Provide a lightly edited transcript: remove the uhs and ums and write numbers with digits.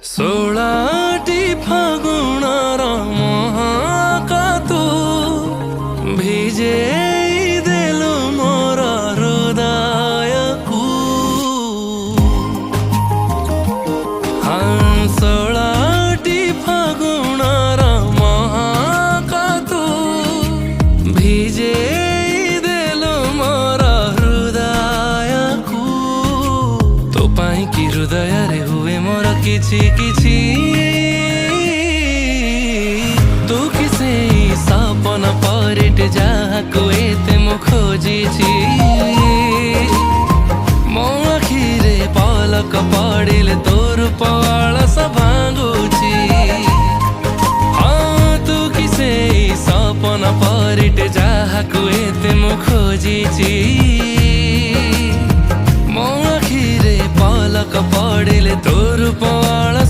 सोलाटी फागुणार महाकातु भिजे देलु मोर हृदयकु। सोलाटी फागुणार महाकातु भिजे देलु मोर हृदयकु। तो पाई कि हृदय रे हुए मोर किछि किछि तू किसे सपन परिट जाको एते मु खोजिछि। मो आखिरे पलक पड़िले तोर पळस भांगुछि। हाँ तू किसे सपन परिट जाको एते मु खोजिछि। मो आखिरे पलक पड़िले तोर